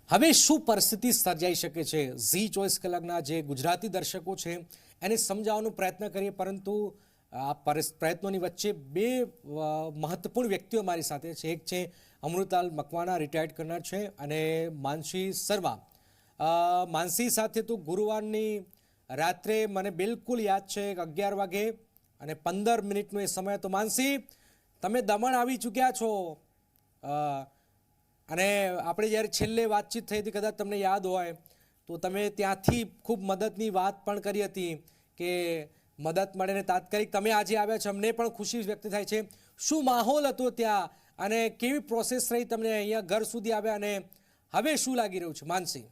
હવે શું પરિસ્થિતિ સર્જાઈ શકે છે? ઝી 24 કલાકના જે ગુજરાતી દર્શકો છે એને સમજાવવાનો પ્રયત્ન કરીએ, પરંતુ આ પ્રયત્નોની વચ્ચે બે મહત્વપૂર્ણ વ્યક્તિઓ મારી સાથે છે. એક છે અમૃતલાલ મકવાણા, રિટાયર્ડ કર્નલ છે, અને માનસી સરવા. માનસી સાથે તો ગુરુવારની રાત્રે મને બિલકુલ યાદ છે 11 વાગે અને 15 મિનિટનો એ સમય હતો. માનસી, તમે દમણ આવી ચૂક્યા છો, અને આપણે જ્યારે છેલ્લે વાતચીત થઈ હતી, કદાચ તમને યાદ હોય તો તમે ત્યાંથી ખૂબ મદદની વાત પણ કરી હતી કે મદદ મળે ને તાત્કાલિક તમે આજે આવ્યા છો, અમને પણ ખુશી વ્યક્ત થાય છે. શું માહોલ હતો ત્યાં અને કેવી પ્રોસેસ રહી તમને અહીંયા ઘર સુધી આવ્યા, અને હવે શું લાગી રહ્યું છે? માનસી.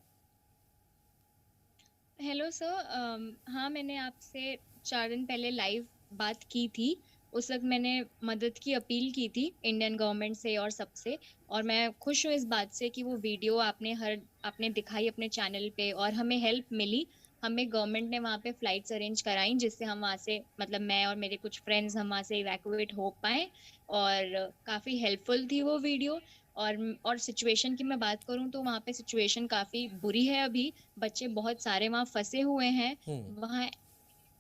हेलो सर, हाँ मैंने आपसे 4 दिन पहले लाइव बात की थी। उस वक्त मैंने मदद की अपील की थी इंडियन गवर्नमेंट से और सबसे, और मैं खुश हूँ इस बात से कि वो वीडियो आपने दिखाई अपने चैनल पे और हमें हेल्प मिली। हमें गवर्नमेंट ने वहाँ पे फ्लाइट्स अरेंज कराई जिससे हम वहाँ से, मतलब मैं और मेरे कुछ फ्रेंड्स, हम वहाँ से इवैक्यूएट हो पाए, और काफ़ी हेल्पफुल थी वो वीडियो। और सिचुएशन की मैं बात करूं तो वहाँ पे सिचुएशन काफ़ी बुरी है। अभी बच्चे बहुत सारे वहाँ फंसे हुए हैं। वहाँ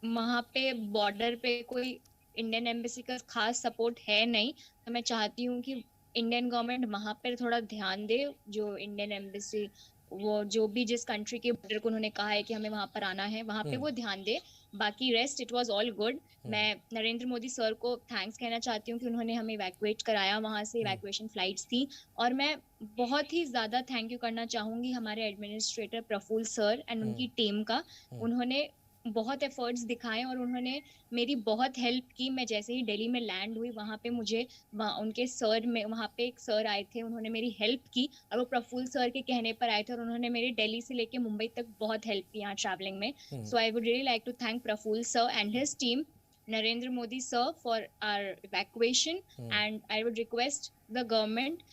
वहाँ पे बॉर्डर पे कोई इंडियन एम्बेसी का खास सपोर्ट है नहीं, तो मैं चाहती हूँ कि इंडियन गवर्नमेंट वहाँ पर थोड़ा ध्यान दे। जो इंडियन एम्बेसी, वो जो भी जिस कंट्री के बॉर्डर को उन्होंने कहा है कि हमें वहाँ पर आना है, वहाँ पे वो ध्यान दे। बाकी rest it was all good. मैं नरेंद्र मोदी सर को थैंक्स कहना चाहती हूँ कि उन्होंने हमें इवैक्यूएट कराया, वहाँ से इवैक्यूएशन फ्लाइट्स थी। और मैं बहुत ही ज़्यादा थैंक यू करना चाहूँगी हमारे एडमिनिस्ट्रेटर प्रफुल्ल सर एंड उनकी टीम का। उन्होंने बहुत एफर्ट्स दिखाए और उन्होंने मेरी बहुत हेल्प की। मैं जैसे ही दिल्ली में लैंड हुई, वहाँ पे मुझे उनके सर में, वहाँ पे एक सर आए थे, उन्होंने मेरी हेल्प की, और वो प्रफुल्ल सर के कहने पर आए थे, और उन्होंने मेरी दिल्ली से लेके मुंबई तक बहुत हेल्प की यहाँ ट्रैवलिंग में। So I would really like to thank Praful sir and his team, Narendra Modi sir, for our evacuation. And I would request the government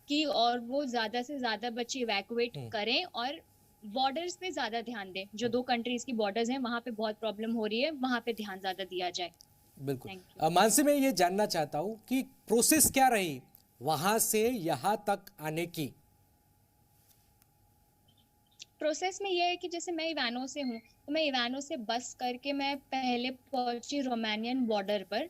कि और वो ज़्यादा से ज़्यादा बच्चे इवैक्यूएट करें और बॉर्डर्स पे ज़्यादा ध्यान दें। जो 2 कंट्रीज की बॉर्डर्स हैं वहाँ पे बहुत प्रॉब्लम हो रही है, वहाँ पे ध्यान ज़्यादा दिया जाए। बिल्कुल। मानसी, मैं ये जानना चाहता हूँ कि प्रोसेस क्या रही वहाँ से यहाँ तक आने की? प्रोसेस में ये है कि जैसे मैं इवानो से हूँ, तो मैं इवानो से बस करके मैं पहले पहुंची रोमानियन बॉर्डर पर।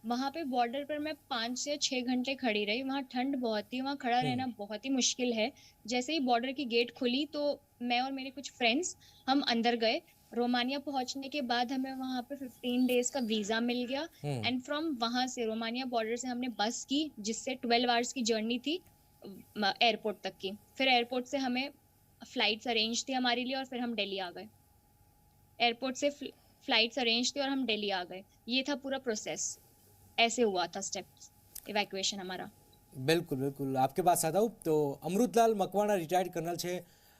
वहां पे बॉर्डर पर मैं 5 से 6 घंटे खड़ी रही। वहाँ ठंड बहुत थी, वहाँ खड़ा रहना बहुत ही मुश्किल है। जैसे ही बॉर्डर की गेट खुली तो मैं और मेरे कुछ फ्रेंड्स हम अंदर गए। रोमानिया पहुंचने के बाद हमें वहाँ पे 15 डेज का वीजा मिल गया। एंड फ्रॉम वहां से रोमानिया बॉर्डर से हमने बस की, जिससे 12 आवर्स की जर्नी थी एयरपोर्ट तक की। फिर एयरपोर्ट से हमें फ्लाइट्स अरेंज थी हमारे लिए, और फिर हम दिल्ली आ गए। एयरपोर्ट से फ्लाइट्स अरेंज थी और हम दिल्ली आ गए। ये था पूरा प्रोसेस, ऐसे हुआ था स्टेप्स इवैक्यूएशन हमारा। बिल्कुल बिल्कुल, आपके पास आता हूँ तो अमृतलाल मकवाણા રિટાયર્ડ કર્નલ છે.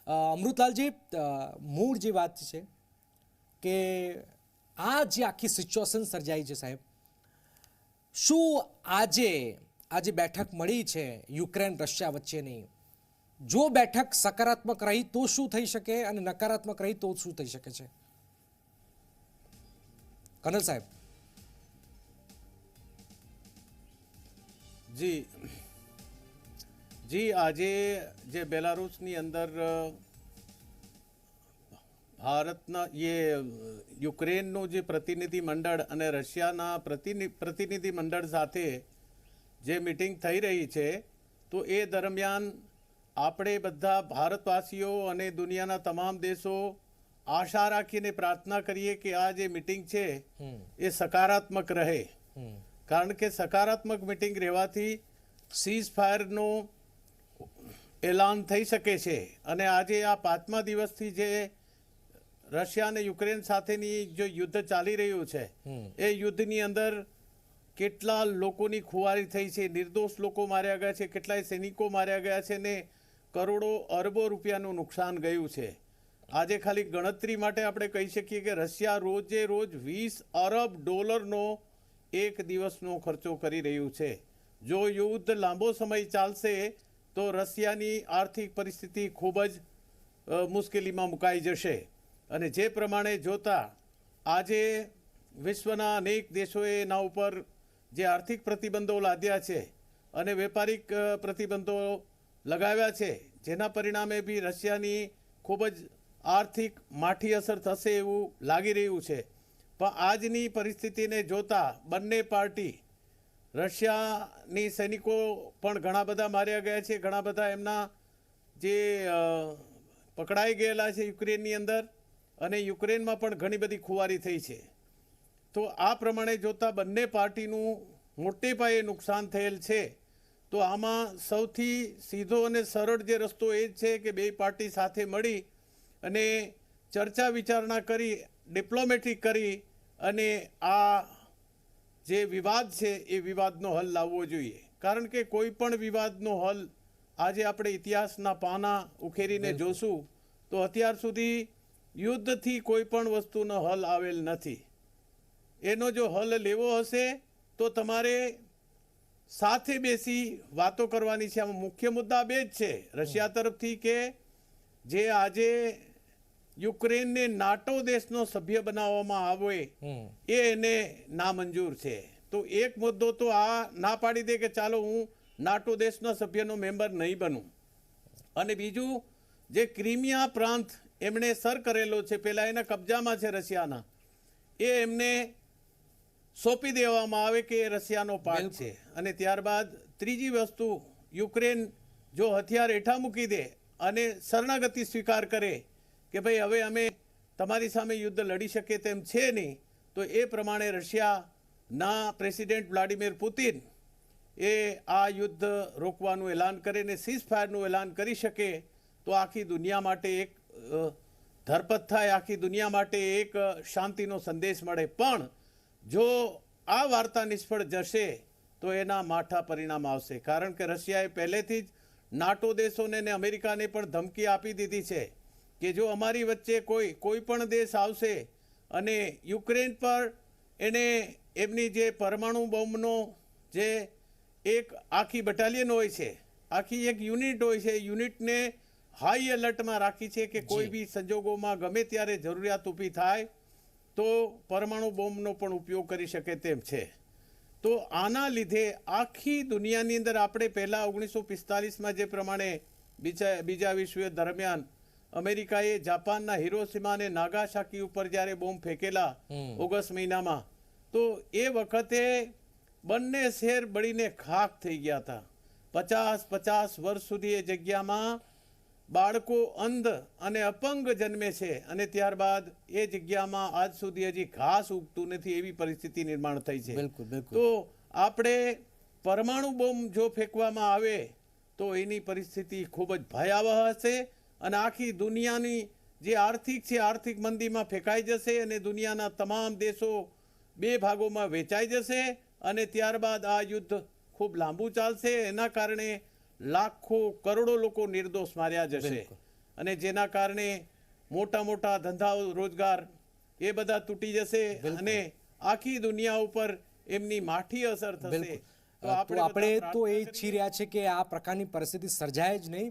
અમૃતલાલજી, મૂળ જે વાત છે કે આ જે આખી સિચ્યુએશન સર્જાઈ છે સાહેબ, શું આજે બેઠક મળી છે યુક્રેન રશિયા વચ્ચેની, જો બેઠક સકારાત્મક રહી તો શું થઈ શકે અને નકારાત્મક રહી તો શું થઈ શકે છે? કર્નલ સાહેબ. जी આજે જે બેલારુસની અંદર ભારતના ये યુક્રેનનું જે પ્રતિનિધિ મંડળ અને રશિયાના પ્રતિનિધિ મંડળ સાથે જે મીટિંગ થઈ રહી છે, તો એ દરમિયાન આપણે બધા ભારતવાસીઓ અને દુનિયાના તમામ દેશો આશા રાખીને પ્રાર્થના કરીએ કે આ જે મીટિંગ છે એ સકારાત્મક રહે, કારણ કે સકારાત્મક મીટિંગ રહેવાથી સીઝ ફાયરનો એલાન થઈ શકે છે. અને આજે આ 5મા દિવસથી જે રશિયા અને યુક્રેન સાથેની જો યુદ્ધ ચાલી રહ્યું છે, એ યુદ્ધની અંદર કેટલા લોકોની ખુવારી થઈ છે, નિર્દોષ લોકો માર્યા ગયા છે, કેટલાય સૈનિકો માર્યા ગયા છે, ને કરોડો અરબો રૂપિયાનું નુકસાન ગયું છે. આજે ખાલી ગણતરી માટે આપણે કહી શકીએ કે રશિયા રોજે રોજ $20 અરબ એક દિવસનો ખર્ચો કરી રહ્યું છે. જો યુદ્ધ લાંબો સમય ચાલશે તો રશિયાની આર્થિક પરિસ્થિતિ ખૂબ જ મુશ્કેલીમાં મુકાઈ જશે. અને જે પ્રમાણે જોતા આજે વિશ્વના અનેક દેશોએ એના ઉપર જે આર્થિક પ્રતિબંધો લાદ્યા છે અને વેપારિક પ્રતિબંધો લગાવ્યા છે, જેના પરિણામે બી રશિયાની ખૂબ જ આર્થિક માઠી અસર થશે એવું લાગી રહ્યું છે. પણ આજની પરિસ્થિતિને જોતા બંને પાર્ટી, રશિયાની સૈનિકો પણ ઘણા બધા માર્યા ગયા છે, ઘણા બધા એમના જે પકડાઈ ગયેલા છે યુક્રેનની અંદર, અને યુક્રેનમાં પણ ઘણી બધી ખુવારી થઈ છે. તો આ પ્રમાણે જોતા બંને પાર્ટીનું મોટે પાયે નુકસાન થયેલ છે. તો આમાં સૌથી સીધો અને સરળ જે રસ્તો એ જ છે કે બે પાર્ટી સાથે મળી અને ચર્ચા વિચારણા કરી, ડિપ્લોમેટિક કરી અને આ જે વિવાદ છે એ વિવાદનો હલ લાવવો જોઈએ. કારણ કે કોઈ પણ વિવાદનો હલ આજે આપણે ઇતિહાસના પાના ઉખેરીને જોશું તો અત્યાર સુધી યુદ્ધથી કોઈ પણ વસ્તુનો હલ આવેલ નથી. એનો જો હલ લેવો હશે તો તમારે સાથે બેસી વાતો કરવાની છે. આમાં મુખ્ય મુદ્દા બે જ છે રશિયા તરફથી કે જે આજે યુક્રેનને નાટો દેશનો સભ્ય બનાવવામાં આવે એ એને નામંજૂર છે. તો એક મુદ્દો તો આ ના પાડી દે કે ચાલો હું નાટો દેશના સભ્યનો મેમ્બર નહીં બનું. અને બીજું, જે ક્રિમિયા પ્રાંત એમણે સર કરેલો છે, પહેલાં એના કબજામાં છે રશિયાના, એ એમને સોંપી દેવામાં આવે કે એ રશિયાનો પાર્ટ છે. અને ત્યારબાદ ત્રીજી વસ્તુ, યુક્રેન જો હથિયાર હેઠા મૂકી દે અને શરણાગતિ સ્વીકાર કરે કે ભાઈ હવે અમે તમારી સામે યુદ્ધ લડી શકીએ તેમ છે નહીં, તો એ પ્રમાણે રશિયાના પ્રેસિડેન્ટ વ્લાડિમીર પુતિન એ આ યુદ્ધ રોકવાનું એલાન કરે ને સીઝ ફાયરનું એલાન કરી શકે તો આખી દુનિયા માટે એક ધરપત થાય, આખી દુનિયા માટે એક શાંતિનો સંદેશ મળે. પણ જો આ વાર્તા નિષ્ફળ જશે તો એના માઠા પરિણામ આવશે. કારણ કે રશિયાએ પહેલેથી જ નાટો દેશોને ને અમેરિકાને પણ ધમકી આપી દીધી છે કે જો અમારી વચ્ચે કોઈ પણ દેશ આવશે અને યુક્રેન પર એને એમની જે પરમાણુ બોમ્બનો જે એક આખી બટાલિયન હોય છે, આખી એક યુનિટ હોય છે, યુનિટને હાઈ એલર્ટમાં રાખી છે કે કોઈ બી સંજોગોમાં ગમે ત્યારે જરૂરિયાત ઊભી થાય તો પરમાણુ બોમ્બનો પણ ઉપયોગ કરી શકે તેમ છે. તો આના લીધે આખી દુનિયાની અંદર આપણે પહેલાં 1945માં જે પ્રમાણે બીજા વિશ્વયુદ્ધ દરમિયાન અમેરિકાએ જાપાનના હિરોશિમા અને નાગાસાકી ઉપર જ્યારે બોમ્બ ફેંકેલા ઓગસ્ટ મહિનામાં, તો એ વખતે બંને શહેર બળીને ખાખ થઈ ગયા હતા. 50 વર્ષ સુધી એ જગ્યામાં બાળકો અંધ અને અપંગ જન્મે છે અને ત્યારબાદ એ જગ્યામાં આજ સુધી હજી ઘાસ ઉગતું નથી એવી પરિસ્થિતિ નિર્માણ થઈ છે. તો આપણે પરમાણુ બોમ્બ જો ફેંકવામાં આવે તો એની પરિસ્થિતિ ખૂબ જ ભયાવહ હશે અને આખી દુનિયાની જે આર્થિક મંદીમાં ફેંકાઈ જશે અને દુનિયાના તમામ દેશો બે ભાગોમાં વેચાઈ જશે અને ત્યારબાદ આ યુદ્ધ ખૂબ લાંબુ ચાલશે. એના કારણે લાખો કરોડો લોકો નિર્દોષ માર્યા જશે અને જેના કારણે મોટા મોટા ધંધાઓ, રોજગાર એ બધા તૂટી જશે અને આખી દુનિયા ઉપર એમની માઠી અસર થશે. તો આપણે તો એ ઈચ્છી રહ્યા છે કે આ પ્રકારની પરિસ્થિતિ સર્જાય જ નહીં.